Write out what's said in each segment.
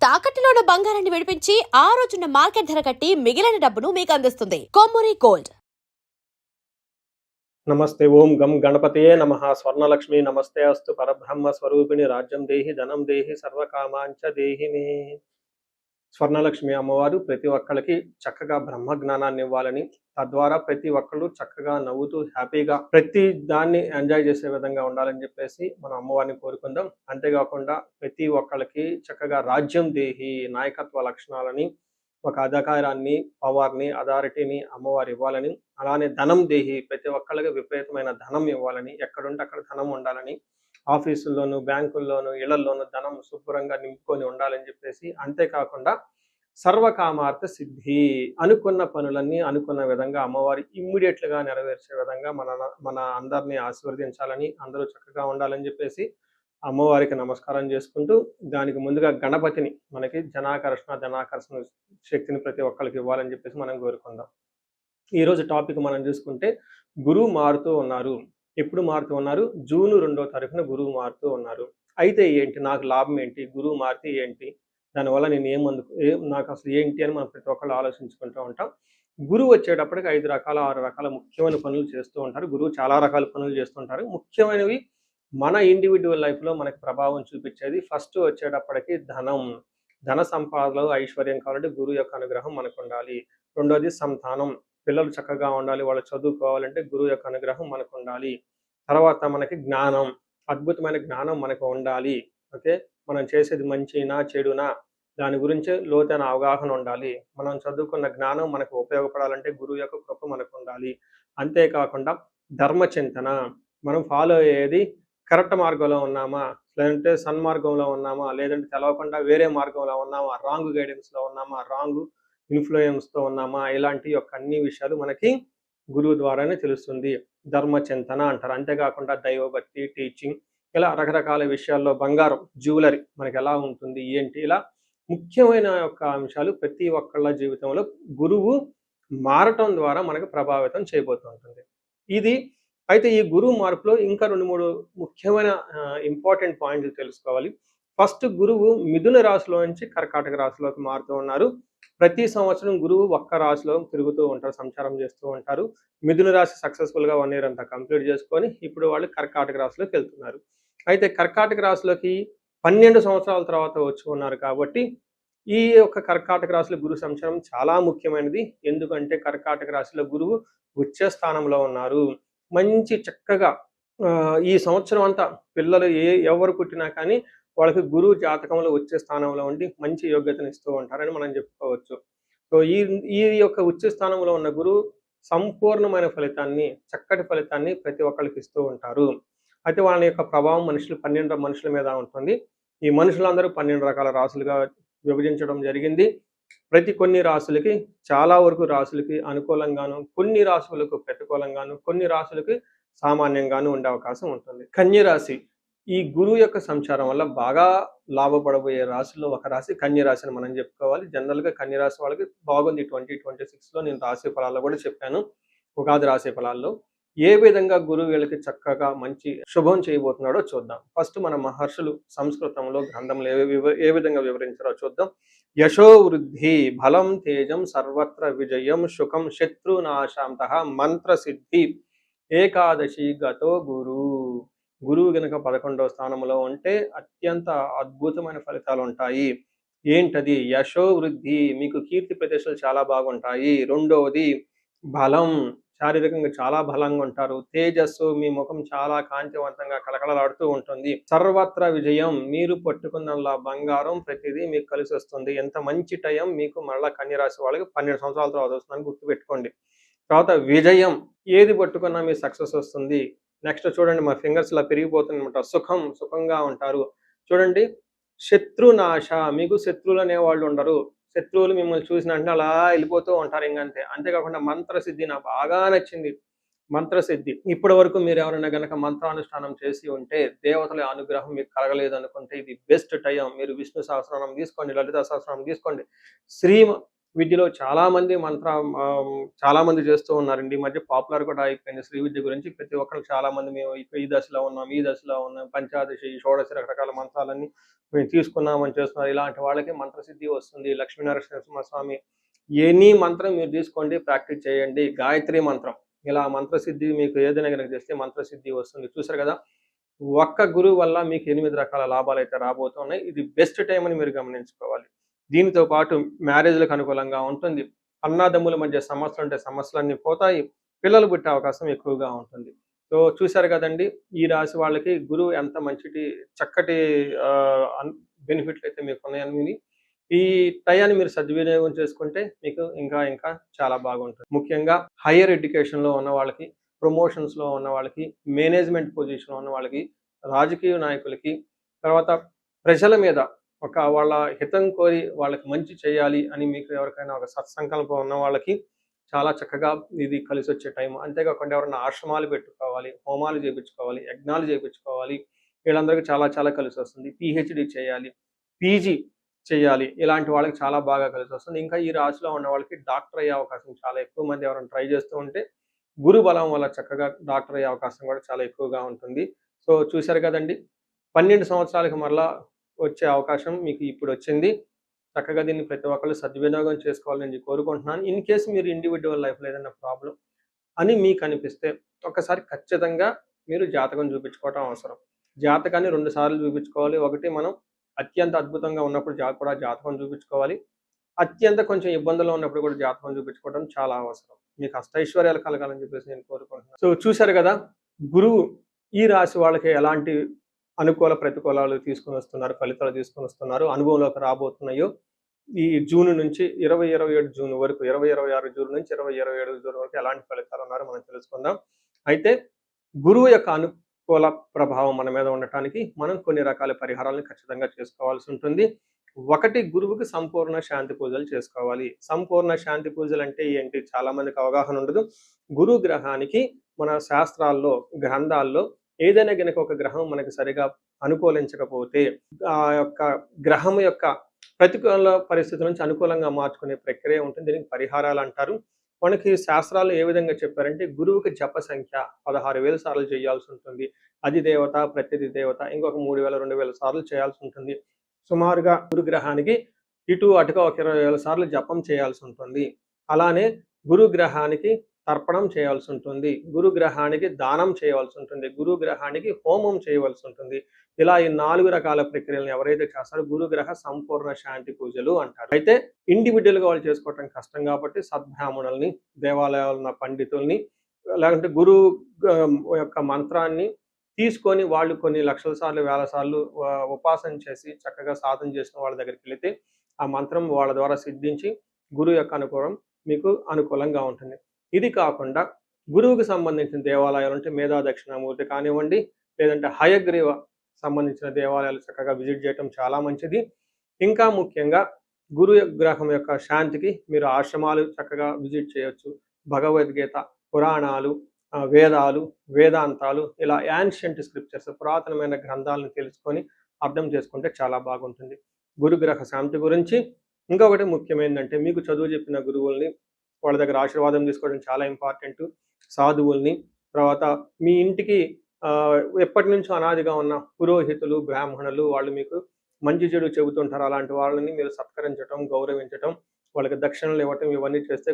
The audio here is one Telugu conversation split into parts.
తాకట్టులో ఉన్న బంగారాన్ని విడిపించి ఆ రోజున్న మార్కెట్ ధర కట్టి మిగిలిన డబ్బును మీకు అందిస్తుంది కొమ్మూరి గోల్డ్. నమస్తే. ఓం గం గణపతయే నమః. స్వర్ణలక్ష్మి నమస్తే అస్తు. పరబ్రహ్మ స్వరూపిణి రాజ్యం దేహి ధనం దేహి సర్వకామాంచ దేహి మే. స్వర్ణలక్ష్మి అమ్మవారు ప్రతి ఒక్కళ్ళకి చక్కగా బ్రహ్మ జ్ఞానాన్ని ఇవ్వాలని, తద్వారా ప్రతి ఒక్కళ్ళు చక్కగా నవ్వుతూ హ్యాపీగా ప్రతి దాన్ని ఎంజాయ్ చేసే విధంగా ఉండాలని చెప్పేసి మనం అమ్మవారిని కోరుకుందాం. అంతేకాకుండా ప్రతి ఒక్కళ్ళకి చక్కగా రాజ్యం దేహి నాయకత్వ లక్షణాలని, ఒక అధికారాన్ని, పవర్ని, అథారిటీని అమ్మవారు ఇవ్వాలని, అలానే ధనం దేహి ప్రతి ఒక్కళ్ళకి విపరీతమైన ధనం ఇవ్వాలని, ఎక్కడుంటే అక్కడ ధనం ఉండాలని, ఆఫీసుల్లోనూ బ్యాంకుల్లోనూ ఇళ్లల్లోనూ ధనం శుభ్రంగా నింపుకొని ఉండాలని చెప్పేసి, అంతేకాకుండా సర్వకామార్థ సిద్ధి అనుకున్న పనులన్నీ అనుకున్న విధంగా అమ్మవారి ఇమ్మీడియట్లుగా నెరవేర్చే విధంగా మన అందరినీ ఆశీర్వదించాలని, అందరూ చక్కగా ఉండాలని చెప్పేసి అమ్మవారికి నమస్కారం చేసుకుంటూ, దానికి ముందుగా గణపతిని మనకి ధనాకర్షణ శక్తిని ప్రతి ఒక్కరికి ఇవ్వాలని చెప్పేసి మనం కోరుకుందాం. ఈరోజు టాపిక్ మనం చూసుకుంటే, గురువు మారుతూ ఉన్నారు. ఎప్పుడు మారుతూ ఉన్నారు? జూన్ 2వ తారీఖున గురువు మారుతూ ఉన్నారు. అయితే ఏంటి, నాకు లాభం ఏంటి, గురువు మారితే ఏంటి, దానివల్ల నేను నాకు అసలు ఏంటి అని మనం ప్రతి ఒక్కళ్ళు ఆలోచించుకుంటూ ఉంటాం. గురువు వచ్చేటప్పటికి 5 రకాల 6 రకాల ముఖ్యమైన పనులు చేస్తూ ఉంటారు. గురువు చాలా రకాల పనులు చేస్తుంటారు. ముఖ్యమైనవి మన ఇండివిజువల్ లైఫ్లో మనకి ప్రభావం చూపించేది ఫస్ట్ వచ్చేటప్పటికి ధన సంపాదనలో ఐశ్వర్యం కావాలంటే గురువు యొక్క అనుగ్రహం మనకు ఉండాలి. రెండోది సంతానం, పిల్లలు చక్కగా ఉండాలి, వాళ్ళు చదువుకోవాలంటే గురువు యొక్క అనుగ్రహం మనకు ఉండాలి. తర్వాత మనకి జ్ఞానం, అద్భుతమైన జ్ఞానం మనకు ఉండాలి. ఓకే, మనం చేసేది మంచినా చెడునా దాని గురించి లోతైన అవగాహన ఉండాలి. మనం చదువుకున్న జ్ఞానం మనకు ఉపయోగపడాలంటే గురువు యొక్క కృప మనకు ఉండాలి. అంతేకాకుండా ధర్మచింతన, మనం ఫాలో అయ్యేది కరెక్ట్ మార్గంలో ఉన్నామా, లేదంటే సన్మార్గంలో ఉన్నామా, లేదంటే తెలవకుండా వేరే మార్గంలో ఉన్నామా, రాంగ్ గైడెన్స్లో ఉన్నామా, రాంగ్ ఇన్ఫ్లుయెన్స్తో ఉన్నామా, ఇలాంటి యొక్క అన్ని విషయాలు మనకి గురువు ద్వారానే తెలుస్తుంది. ధర్మచింతన అంటారు. అంతేకాకుండా దైవభక్తి, టీచింగ్, ఇలా రకరకాల విషయాల్లో బంగారం, జ్యువెలరీ మనకి ఎలా ఉంటుంది ఏంటి, ఇలా ముఖ్యమైన యొక్క అంశాలు ప్రతి ఒక్కళ్ళ జీవితంలో గురువు మారటం ద్వారా మనకు ప్రభావితం చేయబోతుంటుంది. ఇది అయితే ఈ గురువు మార్పులో ఇంకా 2-3 ముఖ్యమైన ఇంపార్టెంట్ పాయింట్లు తెలుసుకోవాలి. ఫస్ట్, గురువు మిథున రాశిలో నుంచి కర్కాటక రాశిలోకి మారుతూ ఉన్నారు. ప్రతి సంవత్సరం గురువు ఒక్క రాశిలో తిరుగుతూ ఉంటారు, సంచారం చేస్తూ ఉంటారు. మిథున రాశి సక్సెస్ఫుల్గా 1 year అంతా కంప్లీట్ చేసుకొని ఇప్పుడు వాళ్ళు కర్కాటక రాశిలోకి వెళ్తున్నారు. అయితే కర్కాటక రాశిలోకి 12 సంవత్సరాల తర్వాత వచ్చి ఉన్నారు కాబట్టి ఈ యొక్క కర్కాటక రాశిలో గురు సంచారం చాలా ముఖ్యమైనది. ఎందుకంటే కర్కాటక రాశిలో గురువు ఉచ్చ స్థానంలో ఉన్నారు. మంచి చక్కగా ఈ సంవత్సరం అంతా పిల్లలు ఎవరు పుట్టినా కానీ వాళ్ళకి గురువు జాతకంలో వచ్చే స్థానంలో ఉండి మంచి యోగ్యతను ఇస్తూ ఉంటారని మనం చెప్పుకోవచ్చు. సో ఈ యొక్క ఉచ్చ స్థానంలో ఉన్న గురువు సంపూర్ణమైన ఫలితాన్ని, చక్కటి ఫలితాన్ని ప్రతి ఒక్కరికి ఇస్తూ ఉంటారు. అయితే వాళ్ళ యొక్క ప్రభావం 12 మనుషుల మీద ఉంటుంది. ఈ మనుషులందరూ 12 రకాల రాశులుగా విభజించడం జరిగింది. కొన్ని రాశులకి, చాలా వరకు రాశులకి అనుకూలంగాను, కొన్ని రాశులకు ప్రతికూలంగాను, కొన్ని రాశులకి సామాన్యంగాను ఉండే అవకాశం ఉంటుంది. కన్య రాశి ఈ గురువు యొక్క సంచారం వల్ల బాగా లాభపడబోయే రాశుల్లో ఒక రాశి కన్య రాశి అని మనం చెప్పుకోవాలి. జనరల్గా కన్య రాశి వాళ్ళకి బాగుంది. 2026లో నేను రాశి ఫలాల్లో కూడా చెప్పాను, ఉగాది రాశి ఫలాల్లో ఏ విధంగా గురువు వీళ్ళకి చక్కగా మంచి శుభం చేయబోతున్నాడో చూద్దాం. ఫస్ట్ మన మహర్షులు సంస్కృతంలో గ్రంథంలో ఏ విధంగా వివరించారో చూద్దాం. యశో వృద్ధి, బలం, తేజం, సర్వత్ర విజయం, సుఖం, శత్రునాశాంతః, మంత్ర సిద్ధి, ఏకాదశి గతో గురువు గనక 11వ స్థానంలో ఉంటే అత్యంత అద్భుతమైన ఫలితాలు ఉంటాయి. ఏంటది? యశో వృద్ధి, మీకు కీర్తి ప్రతిష్టలు చాలా బాగుంటాయి. రెండవది బలం, శారీరకంగా చాలా బలంగా ఉంటారు. తేజస్సు, మీ ముఖం చాలా కాంతివంతంగా కలకలలాడుతూ ఉంటుంది. సర్వత్ర విజయం, మీరు పట్టుకున్న బంగారం ప్రతిదీ మీకు కలిసి వస్తుంది. ఎంత మంచి టైం మీకు మళ్ళా కన్య రాశి వాళ్ళకి 12 సంవత్సరాల తర్వాత వస్తుందని గుర్తుపెట్టుకోండి. తర్వాత విజయం, ఏది పట్టుకున్నా మీ సక్సెస్ వస్తుంది. నెక్స్ట్ చూడండి, మా ఫింగర్స్ ఇలా పెరిగిపోతుందన్నమాట. సుఖంగా ఉంటారు. చూడండి, శత్రునాశ, మీకు శత్రువులు అనేవాళ్ళు ఉండరు. శత్రువులు మిమ్మల్ని చూసిన అంటే అలా వెళ్ళిపోతూ ఉంటారు ఇంకంతే. అంతేకాకుండా మంత్రసిద్ధి, నాకు బాగా నచ్చింది మంత్రసిద్ధి. ఇప్పటి వరకు మీరు ఎవరైనా గనక మంత్రానుష్ఠానం చేసి ఉంటే, దేవతల అనుగ్రహం మీకు కలగలేదు అనుకుంటే ఇది బెస్ట్ టైం. మీరు విష్ణు సహస్రనామం తీసుకోండి, లలిత సహస్రనామం తీసుకోండి, విద్యలో చాలా మంది చేస్తూ ఉన్నారండి. ఈ మధ్య పాపులర్ కూడా అయిపోయింది శ్రీ విద్య గురించి. ప్రతి ఒక్కళ్ళు చాలా మంది మేము ఈ దశలో ఉన్నాం, ఈ దశలో ఉన్నాం, పంచాదశి, షోడశి రకరకాల మంత్రాలన్నీ మేము తీసుకున్నామని చేస్తున్నారు. ఇలాంటి వాళ్ళకి మంత్రసిద్ధి వస్తుంది. లక్ష్మీనరసింహస్వామి ఎనీ మంత్రం మీరు తీసుకోండి, ప్రాక్టీస్ చేయండి. గాయత్రి మంత్రం ఇలా మంత్రసిద్ధి మీకు ఏదైనా గనక చేస్తే మంత్రసిద్ధి వస్తుంది. చూసారు కదా! ఒక్క గురువు వల్ల మీకు 8 రకాల లాభాలైతే రాబోతున్నాయి. ఇది బెస్ట్ టైమ్ అని మీరు గమనించుకోవాలి. దీనితో పాటు మ్యారేజ్‌లకు అనుకూలంగా ఉంటుంది. అన్నాదమ్ముల మధ్య సమస్యలుంటే సమస్యలన్నీ పోతాయి. పిల్లలు పుట్టే అవకాశం ఎక్కువగా ఉంటుంది. సో, చూసారు కదండీ! ఈ రాశి వాళ్ళకి గురువు ఎంత చక్కటి బెనిఫిట్‌లయితే మీకున్నాయని ఈ టయాన్ని మీరు సద్వినియోగం చేసుకుంటే మీకు ఇంకా చాలా బాగుంటుంది. ముఖ్యంగా హైయర్ ఎడ్యుకేషన్‌లో ఉన్న వాళ్ళకి, ప్రమోషన్స్‌లో ఉన్న వాళ్ళకి, మేనేజ్‌మెంట్ పొజిషన్‌లో ఉన్న వాళ్ళకి, రాజకీయ నాయకులకి, తర్వాత ప్రజల మీద వాళ్ళ హితం కోరి వాళ్ళకి మంచి చేయాలి అని మీకు ఎవరికైనా ఒక సత్సంకల్పం ఉన్న వాళ్ళకి చాలా చక్కగా ఇది కలిసొచ్చే టైం. అంతేకాకుండా ఎవరైనా ఆశ్రమాలు పెట్టుకోవాలి, హోమాలు చేపించుకోవాలి, యజ్ఞాలు చేపించుకోవాలి. వీళ్ళందరికీ చాలా కలిసొస్తుంది. పీహెచ్‌డీ చేయాలి, పీజీ చేయాలి. ఇలాంటి వాళ్ళకి చాలా బాగా కలిసొస్తుంది. ఇంకా ఈ రాశిలో ఉన్న వాళ్ళకి డాక్టర్ అయ్యే అవకాశం చాలా ఎక్కువ మంది ఎవరైనా ట్రై చేస్తూ ఉంటే గురు బలం వల్ల చక్కగా డాక్టర్ అయ్యే అవకాశం కూడా చాలా ఎక్కువగా ఉంటుంది. సో, చూసారు కదండీ! 12 సంవత్సరాలకి మరలా వచ్చే అవకాశం మీకు ఇప్పుడొచ్చింది. చక్కగా దీన్ని ప్రతి ఒక్కళ్ళు సద్వినియోగం చేసుకోవాలని కోరుకుంటున్నాను. ఇన్ కేస్ మీరు ఇండివిడ్యువల్ లైఫ్‌లో ఏదైనా ప్రాబ్లమ్ అని మీకు అనిపిస్తే ఒక్కసారి ఖచ్చితంగా మీరు జాతకం చూపించుకోవటం అవసరం. జాతకాన్ని 2 సార్లు చూపించుకోవాలి. ఒకటి మనం అత్యంత అద్భుతంగా ఉన్నప్పుడు జాతకం చూపించుకోవాలి. అత్యంత కొంచెం ఇబ్బందుల్లో ఉన్నప్పుడు కూడా జాతకం చూపించుకోవడం చాలా అవసరం. మీకు అష్టైశ్వర్యాలు కలగాలని చెప్పేసి నేను కోరుకుంటున్నాను. సో, చూసారు కదా! గురువు ఈ రాశి వాళ్ళకి ఎలాంటి అనుకూల ప్రతికూలాలు ఫలితాలు తీసుకొని వస్తున్నారు, అనుభవంలోకి రాబోతున్నాయో ఈ జూన్ నుంచి 2027 జూన్ వరకు, 2026 జూన్ నుంచి 2027 జూన్ వరకు ఎలాంటి ఫలితాలు ఉన్నారో మనం తెలుసుకుందాం. అయితే గురువు యొక్క అనుకూల ప్రభావం మన మీద ఉండటానికి మనం కొన్ని రకాల పరిహారాలను ఖచ్చితంగా చేసుకోవాల్సి ఉంటుంది. ఒకటి, గురువుకి సంపూర్ణ శాంతి పూజలు చేసుకోవాలి. సంపూర్ణ శాంతి పూజలు అంటే ఏంటి? చాలా మందికి అవగాహన ఉండదు. గురు గ్రహానికి మన శాస్త్రాల్లో, గ్రంథాల్లో ఏదైనా గనక ఒక గ్రహం మనకి సరిగా అనుకూలించకపోతే ఆ యొక్క గ్రహం యొక్క ప్రతికూల పరిస్థితుల నుంచి అనుకూలంగా మార్చుకునే ప్రక్రియ ఉంటుంది. దీనికి పరిహారాలు అంటారు. మనకి శాస్త్రాలు ఏ విధంగా చెప్పారంటే గురువుకి జప సంఖ్య 16,000 సార్లు చేయాల్సి ఉంటుంది. అధిదేవత, ప్రత్యధి దేవత ఇంకొక 3,000, 2,000 సార్లు చేయాల్సి ఉంటుంది. సుమారుగా గురుగ్రహానికి ఇటు అటుగా ఒక 20,000 సార్లు జపం చేయాల్సి ఉంటుంది. అలానే గురుగ్రహానికి తర్పణం చేయాల్సి ఉంటుంది, గురుగ్రహానికి దానం చేయవలసి ఉంటుంది, గురుగ్రహానికి హోమం చేయవలసి ఉంటుంది. ఇలా ఈ 4 రకాల ప్రక్రియలను ఎవరైతే చేస్తారో గురుగ్రహ సంపూర్ణ శాంతి పూజలు అంటారు. అయితే ఇండివిజువల్గా వాళ్ళు చేసుకోవటం కష్టం కాబట్టి సద్బ్రాహ్మణుల్ని, దేవాలయాల్లో ఉన్న పండితుల్ని, లేకుంటే గురువు యొక్క మంత్రాన్ని తీసుకొని వాళ్ళు కొన్ని లక్షల సార్లు, వేల సార్లు ఉపాసన చేసి చక్కగా సాధన చేసిన వాళ్ళ దగ్గరికి వెళితే ఆ మంత్రం వాళ్ళ ద్వారా సిద్ధించి గురువు యొక్క అనుకూలం మీకు అనుకూలంగా ఉంటుంది. ఇది కాకుండా గురువుకి సంబంధించిన దేవాలయాలు అంటే మేధా దక్షిణామూర్తి కానివ్వండి, లేదంటే హయగ్రీవ సంబంధించిన దేవాలయాలు చక్కగా విజిట్ చేయటం చాలా మంచిది. ఇంకా ముఖ్యంగా గురు గ్రహం యొక్క శాంతికి మీరు ఆశ్రమాలు చక్కగా విజిట్ చేయొచ్చు. భగవద్గీత, పురాణాలు, వేదాలు, వేదాంతాలు ఇలా యాన్షియంట్ స్క్రిప్చర్స్ పురాతనమైన గ్రంథాలను తెలుసుకొని అర్థం చేసుకుంటే చాలా బాగుంటుంది. గురుగ్రహ శాంతి గురించి ఇంకొకటి ముఖ్యమైనదంటే మీకు చదువు చెప్పిన గురువుల్ని వాళ్ళ దగ్గర ఆశీర్వాదం తీసుకోవడం చాలా ఇంపార్టెంట్. సాధువుల్ని, తర్వాత మీ ఇంటికి ఎప్పటి నుంచో అనాదిగా ఉన్న పురోహితులు, బ్రాహ్మణులు వాళ్ళు మీకు మంచి చెడు చెబుతుంటారు. అలాంటి వాళ్ళని మీరు సత్కరించడం, గౌరవించడం, వాళ్ళకి దక్షిణలు ఇవ్వటం ఇవన్నీ చేస్తే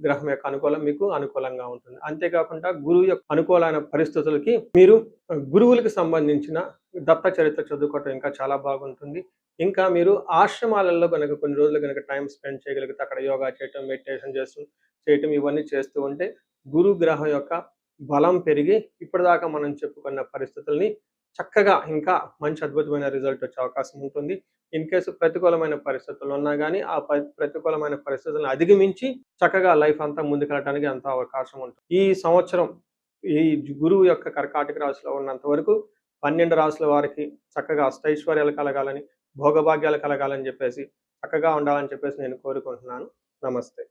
గ్రహం యొక్క అనుకూలం మీకు అనుకూలంగా ఉంటుంది. అంతేకాకుండా గురువు యొక్క అనుకూలమైన పరిస్థితులకి మీరు గురువులకు సంబంధించిన దత్త చరిత్ర చదువుకోవటం ఇంకా చాలా బాగుంటుంది. ఇంకా మీరు ఆశ్రమాలలో కనుక కొన్ని రోజులు కనుక టైం స్పెండ్ చేయగలిగితే అక్కడ యోగా చేయటం, మెడిటేషన్ చేయటం ఇవన్నీ చేస్తూ ఉంటే గురు గ్రహం యొక్క బలం పెరిగి ఇప్పటిదాకా మనం చెప్పుకున్న పరిస్థితుల్ని చక్కగా ఇంకా మంచి అద్భుతమైన రిజల్ట్ వచ్చే అవకాశం ఉంటుంది. ఇన్ కేసు ప్రతికూలమైన పరిస్థితులు ఉన్నా కానీ ఆ ప్రతికూలమైన పరిస్థితులను అధిగమించి చక్కగా లైఫ్ అంతా ముందుకెళ్ళడానికి అంత అవకాశం ఉంటుంది. ఈ సంవత్సరం ఈ గురువు యొక్క కర్కాటక రాశిలో ఉన్నంత వరకు 12 రాశుల వారికి చక్కగా అష్టైశ్వర్యాలు కలగాలని, భోగభాగ్యాలు కలగాలని చెప్పేసి చక్కగా ఉండాలని చెప్పేసి నేను కోరుకుంటున్నాను. నమస్తే.